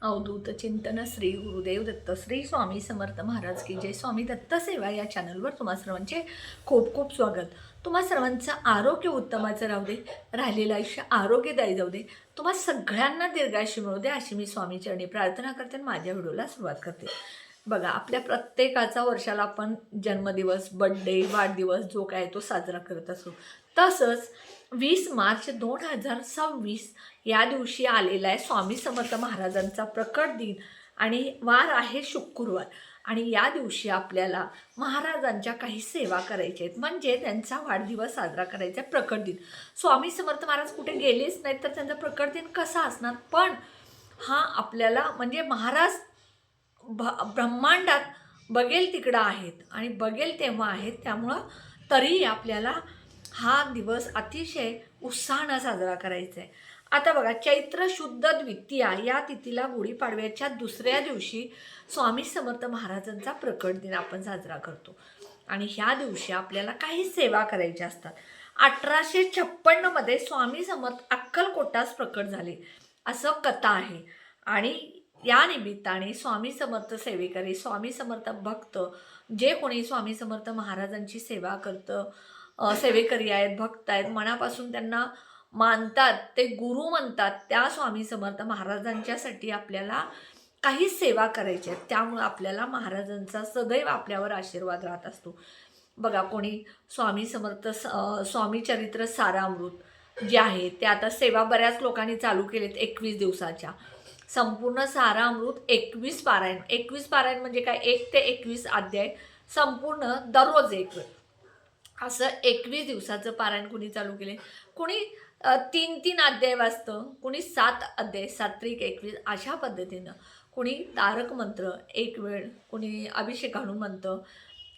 अवधूत चिंतन श्री गुरुदेव दत्त श्री स्वामी समर्थ महाराज की जय. स्वामी दत्त सेवा या चॅनलवर तुम्हा सर्वांचे खूप खूप स्वागत. तुम्हा सर्वांचं आरोग्य उत्तमाचं राहू दे, राहिलेलं आयुष्य आरोग्यदायी जाऊ दे, तुम्हा सगळ्यांना दीर्घायुष्य मिळू दे अशी मी स्वामी चरणी प्रार्थना करते आणि माझ्या व्हिडिओला सुरुवात करते. बघा, आपल्या प्रत्येकाचा वर्षाला आपण जन्मदिवस, बर्थडे, वाढदिवस जो काय तो साजरा करत असतो. तसंच 20 मार्च 2026 या दिवशी आलेला आहे स्वामी समर्थ महाराजांचा प्रकट दिन आणि वार आहे शुक्रवार. आणि या दिवशी आपल्याला महाराजांच्या काही सेवा करायच्या आहेत, म्हणजे त्यांचा वाढदिवस साजरा करायचा आहे, प्रकट दिन. स्वामी समर्थ महाराज कुठे गेलेच नाहीत तर त्यांचा प्रकट दिन कसा असणार. पण हा आपल्याला म्हणजे महाराज ब्रह्मांडात बघेल तिकडं आहेत आणि बघेल तेव्हा आहेत. त्यामुळं तरीही आपल्याला हा दिवस अतिशय उत्साहानं साजरा करायचा आहे. आता बघा, चैत्र शुद्ध द्वितीया या तिथीला गुढीपाडव्याच्या दुसऱ्या दिवशी स्वामी समर्थ महाराजांचा प्रकट दिन आपण साजरा करतो. आणि ह्या दिवशी आपल्याला काही सेवा करायच्या असतात. 1856 स्वामी समर्थ अक्कलकोटास प्रकट झाले असं कथा आहे. आणि या निमित्ताने स्वामी समर्थ सेवेकरी, स्वामी समर्थ भक्त, जे कोणी स्वामी समर्थ महाराजांची सेवा करतं, सेवेकरी आहेत, भक्त आहेत, मनापासून त्यांना मानतात, ते गुरु म्हणतात, त्या स्वामी समर्थ महाराजांच्यासाठी आपल्याला काही सेवा करायच्या आहेत. त्यामुळे आपल्याला महाराजांचा सदैव आपल्यावर आशीर्वाद राहत असतो. बघा, कोणी स्वामी समर्थ स्वामी चरित्र सारामृत जे आहे ते आता सेवा बऱ्याच लोकांनी चालू केलेत. 21 दिवसाच्या संपूर्ण सारामृत 21 पारायण. 21 पारायण म्हणजे काय, 1 ते 21 अध्याय संपूर्ण दररोज एक वेळ असं 21 दिवसाचं पारायण कुणी चालू केले. कुणी 3-3 अध्याय वाचतं, कुणी 7 अध्याय, 7-21 अशा पद्धतीनं. कुणी तारक मंत्र एक वेळ, कुणी अभिषेक घालून म्हणतं,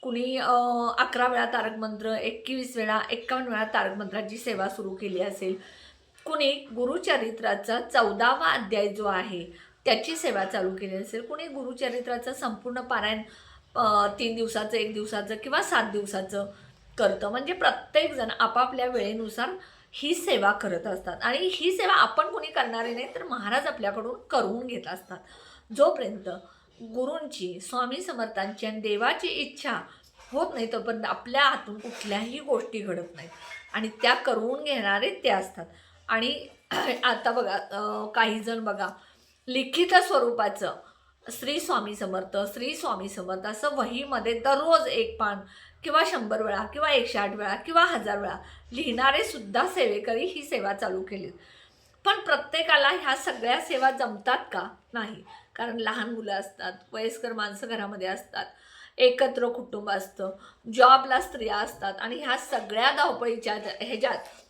कुणी 11 वेळा तारक मंत्र, 21 वेळा, 51 वेळा तारक मंत्राची सेवा सुरू केली असेल. कुणी गुरुचरित्राचा 14वा अध्याय जो आहे त्याची सेवा चालू केली असेल. कुणी गुरुचरित्राचं संपूर्ण पारायण 3 दिवसाचं, 1 दिवसाचं किंवा 7 दिवसाचं करतं. म्हणजे प्रत्येकजण आपापल्या वेळेनुसार ही सेवा करत असतात. आणि ही सेवा आपण कोणी करणारे नाही तर महाराज आपल्याकडून करून घेत असतात. जोपर्यंत गुरूंची, स्वामी समर्थांची आणि देवाची इच्छा होत नाही तोपर्यंत आपल्या हातून कुठल्याही गोष्टी घडत नाहीत. आणि त्या करून घेणारे ते असतात. आणि आता बघा, काही जण बघा लिखित स्वरूपाचं श्री स्वामी समर्थ, श्री स्वामी समर्थ असं वहीमध्ये दररोज एक पान किंवा 100 वेळा किंवा 108 वेळा किंवा 1000 वेळा लिहिणारे सुद्धा सेवेकरी ही सेवा चालू केली. पण प्रत्येकाला ह्या सगळ्या सेवा जमतात का? नाही. कारण लहान मुलं असतात, वयस्कर माणसं घरामध्ये असतात, एकत्र कुटुंब असतं, जॉबला स्त्रिया असतात. आणि ह्या सगळ्या धावपळीच्या ह्याच्यात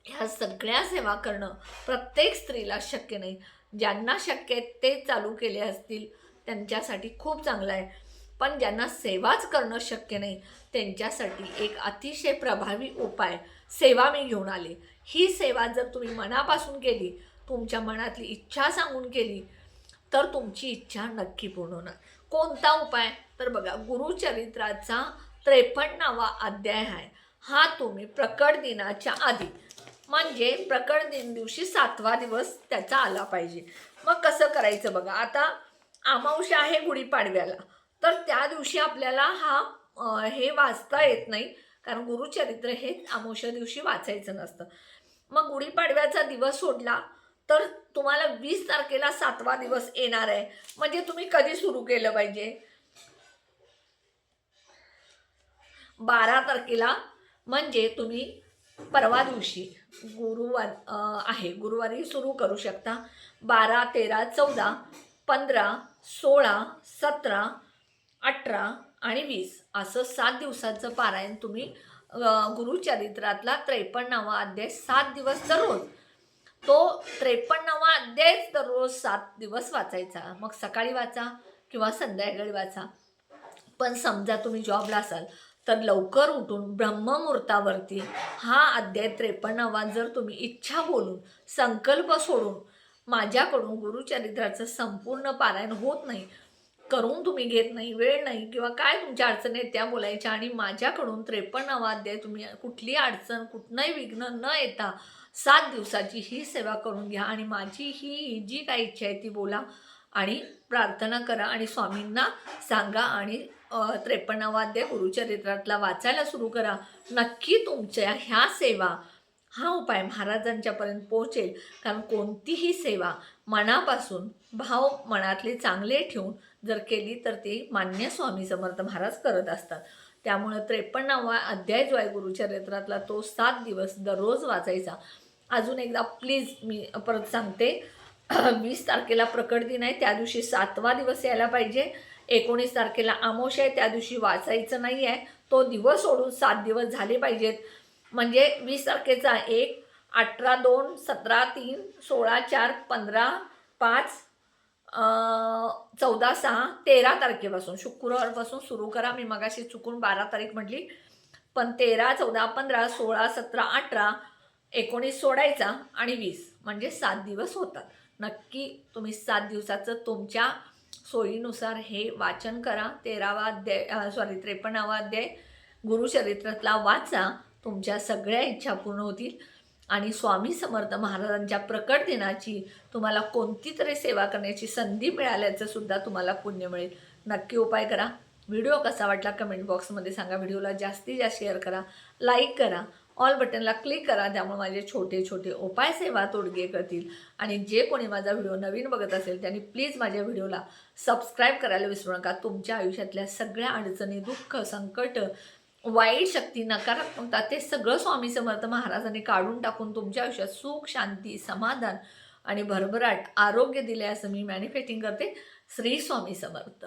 ह्या सगळ्या सेवा करणं प्रत्येक स्त्रीला शक्य नाही. ज्यांना शक्य आहे ते चालू केले असतील त्यांच्यासाठी खूप चांगलं आहे. पण ज्यांना सेवाच करणं शक्य नाही त्यांच्यासाठी एक अतिशय प्रभावी उपाय सेवा मी घेऊन आले. ही सेवा जर तुम्ही मनापासून केली, तुमच्या मनातली इच्छा सांगून केली तर तुमची इच्छा नक्की पूर्ण होणार. कोणता उपाय? तर बघा, गुरुचरित्राचा 53वा अध्याय आहे. हा तुम्ही प्रकट दिनाच्या आधी, म्हणजे प्रकट दिन दिवशी 7वा दिवस त्याचा आला पाहिजे. मग कसं करायचं बघा, आता अमावस्या आहे गुढीपाडव्याला, तर त्या दिवशी आपल्याला हे वाचता येत नाही, कारण गुरुचरित्र हे अमावस्या दिवशी वाचायचं नसतं. मग गुढीपाडव्याचा दिवस सोडला तर तुम्हाला 20 तारखेला 7वा दिवस येणार आहे. म्हणजे तुम्ही कधी सुरू केलं पाहिजे? 12 तारखेला, म्हणजे तुम्ही परवा दिवशी गुरुवार आहे, गुरुवारी सुरू करू शकता. 12, 13, 14, 15, 16, 17, 18 आणि 20 असं 7 दिवसाचं पारायण तुम्ही गुरुचरित्रातला 53वा अध्याय 7 दिवस दररोज, तो 53वा अध्यायच दररोज 7 दिवस वाचायचा. मग सकाळी वाचा किंवा संध्याकाळी वाचा. पण समजा तुम्ही जॉबला असाल तर लवकर उठून ब्रह्ममुहूर्तावरती हा अध्याय 53वा जर तुम्ही इच्छा बोलून, संकल्प सोडून, माझ्याकडून गुरुचरित्राचं संपूर्ण पारायण होत नाही, करून तुम्ही घेत नाही, वेळ नाही किंवा काय तुमच्या अडचणी आहेत त्या बोलायच्या, आणि माझ्याकडून 53वा अध्याय तुम्ही कुठली अडचण, कुठलंही विघ्न न येता 7 दिवसाची ही सेवा करून घ्या आणि माझी ही जी काही इच्छा आहे ती बोला, आणि प्रार्थना करा आणि स्वामींना सांगा आणि 53वा अध्याय गुरुचरित्रातला वाचायला सुरू करा. नक्की तुमच्या ह्या सेवा, हा उपाय महाराजांच्यापर्यंत पोहोचेल. कारण कोणतीही सेवा मनापासून भाव मनातले चांगले ठेवून जर केली तर ती मान्य स्वामी समर्थ महाराज करत असतात. त्यामुळं 53वा अध्याय जो आहे गुरुचरित्रातला तो 7 दिवस दररोज वाचायचा. अजून एकदा प्लीज मी परत सांगते, 20 तारखेला प्रकट दिन आहे, त्या दिवशी 7वा दिवस यायला पाहिजे. 19 तारखेला आमोश आहे, त्या दिवशी वाचायचं नाही आहे. तो दिवस सोडून 7 दिवस झाले पाहिजेत. म्हणजे 20 तारखेचा 1, 18/2, 17/3, 16/4, 15/5, 14/6, 13 तारखेपासून शुक्रवारपासून सुरू करा. मी मगाशी चुकून 12 तारीख म्हटली, पण 13, 14, 15, 16, 17, 18, 19 सोडायचा आणि 20 म्हणजे 7 दिवस होतात. नक्की तुम्ही 7 दिवसाचं तुमच्या सोयीनुसार हे वाचन करा. 53वा अध्याय गुरुचरित्रातला वाचा. तुमच्या सगळ्या इच्छा पूर्ण होतील आणि स्वामी समर्थ महाराजांच्या प्रकट दिनाची तुम्हाला कोणती तरी सेवा करण्याची संधी मिळाल्याचं सुद्धा तुम्हाला पुण्य मिळेल. नक्की उपाय करा. व्हिडिओ कसा वाटला कमेंट बॉक्समध्ये सांगा. व्हिडिओला जास्तीत जास्त शेअर करा, लाईक करा, ऑल बटनला क्लिक करा. त्यामुळे माझे छोटे छोटे उपाय सेवा तोडगे करतील. आणि जे कोणी माझा व्हिडिओ नवीन बघत असेल त्यांनी प्लीज माझ्या व्हिडिओला सबस्क्राईब करायला विसरू नका. तुमच्या आयुष्यातल्या सगळ्या अडचणी, दुःख, संकट, वाईट शक्ती, नकारात्मकता ते सगळं स्वामी समर्थ महाराजांनी काढून टाकून तुमच्या आयुष्यात सुख, शांती, समाधान आणि भरभराट आरोग्य दिले असं मी मॅनिफेस्टिंग करते. श्री स्वामी समर्थ.